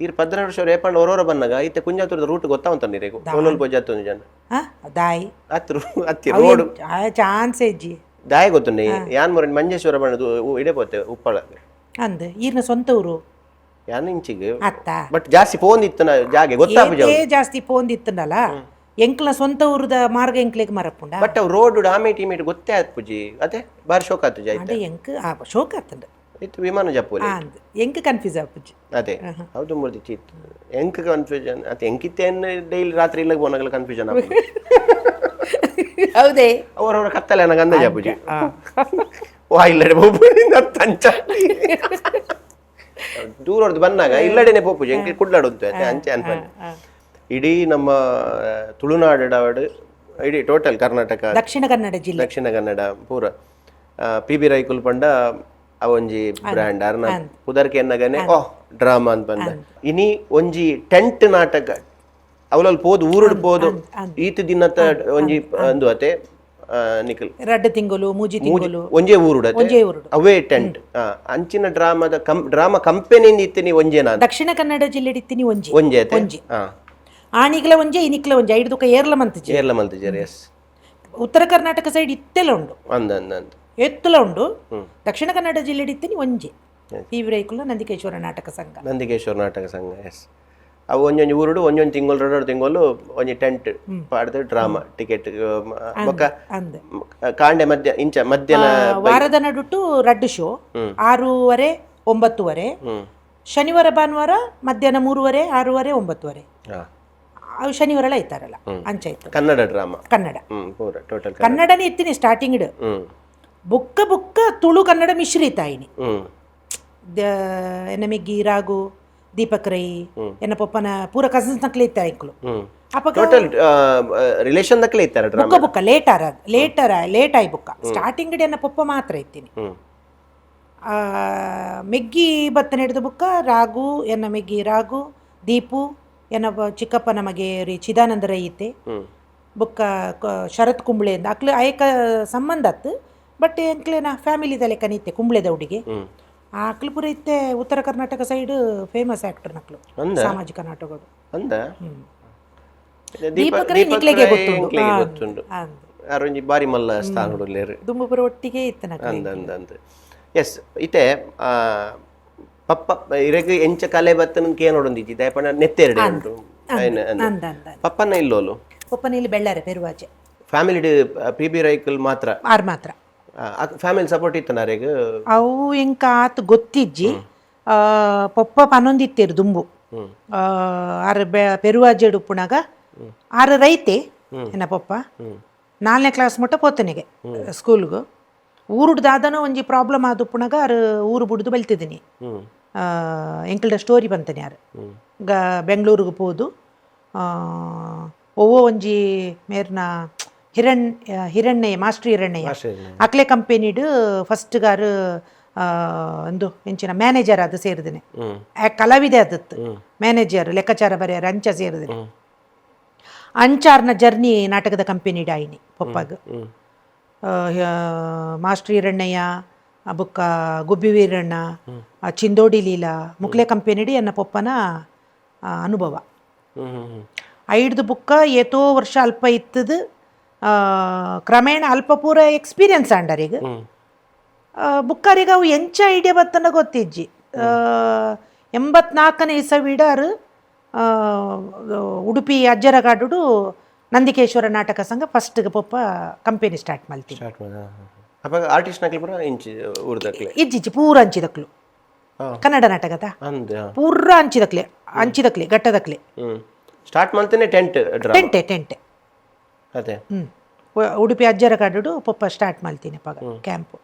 ಈ 16 ವರ್ಷ ರೇಪಂಡ್ ಹೊರವರ ಬಂದಾಗ ಈತ ಕುಂಜಾತುರದ ರೂಟ್ ಗೊತ್ತಾ ಉಂಟ ನೀರಿಗೆ ಕೋಲೋಲ್ ಪೊಜಾತೊಂದು ಜನ ದಾಯಿ ಹತ್ತಿ ರೋಡ್ ಚಾನ್ಸ್ ಇಜ್ಜಿ ದಾಯ ಗೊತ್ತುಂಡೆ ಯಾನ್ ಮೊರೆ ಮಂಜೇಶ್ವರ ಬಣ್ಣದು ಇಡೆ ಪೋತೆ ಉಪ್ಪಳ ಅಂದ್ ಈರ್ನ ಸ್ವಂತ ಊರು ಯಾನ್ ಇಂಚಿಗೆ ಅತ್ತ ಬಟ್ ಜಾಸ್ತಿ ಫೋನ್ ಇತ್ತನ ಜಾಗೆ ಗೊತ್ತಾಪುಜ ಜಾಸ್ತಿ ಫೋನ್ ಇತ್ತನಲ್ಲ ಎಂಕ್ಲ ಸ್ವಂತ ಊರದ ಮಾರ್ಗ ಎಂಕ್ಲೆಗ್ ಮರಪುಂಡ ಬಟ್ ಅವ್ ರೋಡ್ ಆಮೇಟ್ ಇಮೇಟ್ ಗೊತ್ತೇ ಆತ್ಪುಜಿ ಅದೇ ಬಾರಿ ಶೋಕ್ ಆತು ಜಾಯ್ತ ಅಡೆ ಎಂಕ್ ಶೋಕ್ ಆತಂಡ ಇತ್ತು ವಿಮಾನ ಜಪ್ಪುಲೆ ಎಂಕ್ ಕನ್ಫ್ಯೂಸ್ ಆಪುಜಿ ಅದೇ ಹೌದು ಮೂರ್ತಿ ಚೀತ್ ಎಂಕ್ ಕನ್ಫ್ಯೂಷನ್ ಅತ್ತೆ ಎಂಕಿತ್ತೇನ್ ಡೈಲಿ ರಾತ್ರಿ ಇಲ್ಲಗ ಬೋನಾಗಲ ಕನ್ಫ್ಯೂಷನ್ ಆಪುಜಿ ಹೌದೇ ಅವರವರ ಕತ್ತಲೆ ನನಗೆ ಅಂದಾಜ್ ಆಪುಜಿ ವಾ ಇಲ್ಲಡೆ ಬೋಪುಜಿ ತಂಚ ದೂರದ್ದು ಬಂದಾಗ ಇಲ್ಲಡೆನೆ ಪೋಪುಜಿ ಎಂಕ್ ಕುಡ್ಲಾಡೊಂತು ಅತ್ತೆ ಅಂಚೆ ಅನ್ಪಂಡ ಇಡೀ ನಮ್ಮ ತುಳುನಾಡು ಇಡೀ ಟೋಟಲ್ ಕರ್ನಾಟಕ ದಕ್ಷಿಣ ಕನ್ನಡ ಜಿಲ್ಲೆ ದಕ್ಷಿಣ ಕನ್ನಡ ಪೂರ PB ರೈಕುಲ್ ಪಂಡ ಅವೊಂಜಿ ಬ್ರ್ಯಾಂಡ್ ಅರ್ನ ಪುದರ್ಕೆ ಎನ್ನಗನೆ ಡ್ರಾಮಾ ಅಂತ ಬಂದ ಇನಿ ಒಂಜಿ ಟೆಂಟ್ ನಾಟಕ ಅವಲಲ್ಲಿ ಪೋದು ಊರುಡ್ ಪೋದು ಈತ ದಿನತ್ತ ಒಂಜಿ ಅಂದು ಅತೆ ನಿಖಿಲ್ 2 ತಿಂಗಳು ಮೂಜಿ ತಿಂಗಳು ಒಂಜೇ ಊರುಡತೆ ಅವೇ ಟೆಂಟ್ ಅಂಚಿನ ಡ್ರಾಮಾ ಕಂಪೆನಿಯಿಂದ ಇತ್ತಿನಿ ಒಂಜೇ ನಾನು ದಕ್ಷಿಣ ಕನ್ನಡ ಜಿಲ್ಲೆ ಇತ್ತಿನಿ ಒಂಜೇ ಅತೆ ಆಣಿಗ್ಲ ಒಂಜೆ ಇನಿಕ್ಲ ಒಂಜೆ ಐದು ದುಃಖ ಏರ್ಲ ಮಂತಿಜಿ ಎಸ್ ಉತ್ತರ ಕರ್ನಾಟಕ ಸೈಡ್ ಇತ್ತೆಲ್ಲ ಉಂಡು ಅಂದ ಎತ್ತಲ ಉಂಡು ದಕ್ಷಿಣ ಕನ್ನಡ ಜಿಲ್ಲೆ ಇತ್ತಿನಿ ಒಂಜೆ PB ರೈಕುಲ ನಂದಿಕೇಶ್ವರ ನಾಟಕ ಸಂಘ ಎಸ್ ಅವು ಒಂಜೊಂಜಿ ಊರುಡು ಒಂಜೊಂಜಿ ತಿಂಗಳು 2 ತಿಂಗಳು ಒಂಜಿ ಟೆಂಟ್ ಪಾಡ್ದು ಡ್ರಾಮಾ ಟಿಕೆಟ್ ಬೊಕ್ಕ ಕಾಂಡೆ ಮಧ್ಯಾಹ್ನ ವಾರದ ನಡುಟು 2 ಶೋ 6:30 9:30 ಶನಿವಾರ ಭಾನುವಾರ ಮಧ್ಯಾಹ್ನ 3:30 6:30 9:30 ಅವು ಶನಿವಾರ ಐತಾರಲ್ಲ ಅಂಚಾಯ್ತು ಕನ್ನಡ ಡ್ರಾಮಾ ಕನ್ನಡ ಕನ್ನಡನೇ ಇತ್ತೀನಿ ಸ್ಟಾರ್ಟಿಂಗ್ ಬುಕ್ಕ ತುಳು ಕನ್ನಡ ಮಿಶ್ರಿತ ಆಯ್ನಿ ಎನ್ನ ಮೆಗ್ಗಿ ರಾಗು ದೀಪಕ್ ರೈ ಎನ್ನ ಪಪ್ಪನ ಪೂರ ಕಸಿನ್ಸ್ ನಕ್ಲೆ ಇತ್ತ ಐಕ್ಲು ರಿಲೇಷನ್ ನಕ್ಲೆ ಇತ್ತಾರೆ ಬುಕ್ಕ ಲೇಟ್ ಆಯ್ ಬುಕ್ಕ ಸ್ಟಾರ್ಟಿಂಗ್ ಎನ್ನ ಪಪ್ಪ ಮಾತ್ರ ಇತ್ತೀನಿ ಮೆಗ್ಗಿ ಬತ್ತನ ಹಿಡಿದು ಬುಕ್ಕ ರಾಗು ಎನ್ನ ಮೆಗ್ಗಿ ರಾಗು ದೀಪು ಎನ್ನ ಚಿಕ್ಕಪ್ಪ ನಮಗೆ ಚಿದಾನಂದ ರೈ ಇತ್ತೆ ಬುಕ್ಕ ಶರತ್ ಕುಂಬ್ಳೆ ಅಂತ ಅಕ್ಲು ಆಯಕ ಸಂಬಂಧ ಅತ್ತು ಬಟ್ ಎಂಕ್ಲೇನ ಫ್ಯಾಮಿಲಿದ ಲೆಕ್ಕ ನಿತ್ತೆ ಕುಂಬ್ಳೆದ ಹುಡುಗಿ ಆಕ್ಲು ಪೂರ ಇತ್ತೆ ಉತ್ತರ ಕರ್ನಾಟಕ ಸೈಡ್ ಫೇಮಸ್ ಆಕ್ಟರ್ ನಕ್ಲು ಸಾಮಾಜಿಕ ನಾಟಕಗಳು ದೀಪಕ್ ರೈ ನಿಕ್ಲೆಗೆ ಗೊತ್ತುಂಡು ಅರೊಂಜಿ ಬಾರಿ ಮಲ್ಲ ಸ್ಥಾನಗಳು ದುಂಬುಪುರ ಒಟ್ಟಿಗೆ ಇತ್ತ ಎಸ್ ಇತ್ತೆ ಪಪ್ಪ ಇರಗೆ ಎಂಚ ಕಲೆ ಬತ್ತನ ನೋಡೊಂದಿಜ್ಜಿ ದಯಪಂಡ ನೆತ್ತೆರಡೆ ಉಂಟು ಪಪ್ಪನ ಇಲ್ಲೋಲು ಪಪ್ಪನ ಇಲ್ಲಿ ಬೆಳ್ಳಾರೆ ಪೆರುವಾಚೆ ಫ್ಯಾಮಿಲಿ PB ರೈಕಲ್ ಮಾತ್ರ ಫ್ಯಾಮಿಲಿ ಸಪೋರ್ಟ್ ಇತ್ತನಾರೆಗ ಅವು ಎಂಕ ಆತ್ ಗೊತ್ತಿಜ್ಜಿ ಪಪ್ಪ ಪನೊಂದಿತ್ತೇರು ದುಂಬು ಆರು ಪೆರುವಾಜೆಡು ಉಪ್ಪುನಾಗ 6 ರೈತೆ ಎನ್ನ ಪಪ್ಪ 4ನೇ ಕ್ಲಾಸ್ ಮುಟ್ಟ ಪೋತನಿಗೆ ಸ್ಕೂಲ್ಗು ಊರುಡ್ ದಾದನೋ ಒಂಜಿ ಪ್ರಾಬ್ಲಮ್ ಆದ ಉಪ್ಪುನಾಗ ಊರು ಬಿಡ್ದು ಬಲ್ತಿದ್ದೀನಿ ಎಂಕಲ್ಡ ಸ್ಟೋರಿ ಬಂತನೆ ಯಾರು ಬೆಂಗಳೂರಿಗೆ ಪೋದು ಒವ್ವೋ ಒಂಜಿ ಮೇರ್ನ ಹಿರಣ್ಯ ಮಾಸ್ಟರ್ ಹಿರಣ್ಯ ಅಕ್ಲೆ ಕಂಪೆನಿಡು ಫಸ್ಟ್ ಗಾರು ಒಂದು ಎಂಚಿನ ಮ್ಯಾನೇಜರ್ ಅದು ಸೇರಿದೇನೆ ಕಲಾವಿದೆ ಅದತ್ತು ಮ್ಯಾನೇಜರ್ ಲೆಕ್ಕಾಚಾರ ಬರೆಯಾರ ಅಂಚ ಸೇರಿದೇನೆ ಅಂಚಾರ್ನ ಜರ್ನಿ ನಾಟಕದ ಕಂಪೆನಿಡ್ ಆಯ್ನಿ ಪಪ್ಪಾಗ ಮಾಸ್ಟರ್ ಹಿರಣ್ಣಯ್ಯ ಬುಕ್ಕ ಗುಬ್ಬಿ ವೀರಣ್ಣ ಚಿಂದೋಡಿ ಲೀಲಾ ಮುಕ್ಲೆ ಕಂಪೆನಿಡಿ ಎನ್ನ ಪಪ್ಪನ ಅನುಭವ 5 ಬುಕ್ಕ ಏತೋ ವರ್ಷ ಅಲ್ಪ ಇತ್ತದು ಕ್ರಮೇಣ ಅಲ್ಪ ಪೂರ ಎಕ್ಸ್ಪೀರಿಯನ್ಸ್ ಆಂಡರೀಗ ಬುಕ್ಕಾರಿಗೆ ಅವು ಎಂಚ ಐಡಿಯಾ ಬತ್ತನ ಗೊತ್ತಿಜ್ಜಿ 84ನೇ ಇಸವಿಡಾರು ಉಡುಪಿ ಅಜ್ಜರಗಾಡು ನಂದಿಕೇಶ್ವರ ನಾಟಕ ಸಂಘ ಫಸ್ಟ್ಗೆ ಪಪ್ಪ ಕಂಪೆನಿ ಸ್ಟಾರ್ಟ್ ಮಾಡ್ತೀನಿ ಇಜ್ಜಿಜ್ಜಿ ಪೂರ ಅಂಚಿದಕ್ಲು ಕನ್ನಡ ನಾಟಕದ ಪೂರ ಅಂಚಿದಕ್ಲೆ ಗಟ್ಟದಕ್ಲೆ ಸ್ಟಾರ್ಟ್ ಮಾಡ್ತೇನೆ ಟೆಂಟೆ ಅದೇ ಉಡುಪಿ ಅಜ್ಜರ ಕಾಡು ಪಪ್ಪ ಸ್ಟಾರ್ಟ್ ಮಾಡ್ತೀನಿ ಕ್ಯಾಂಪು.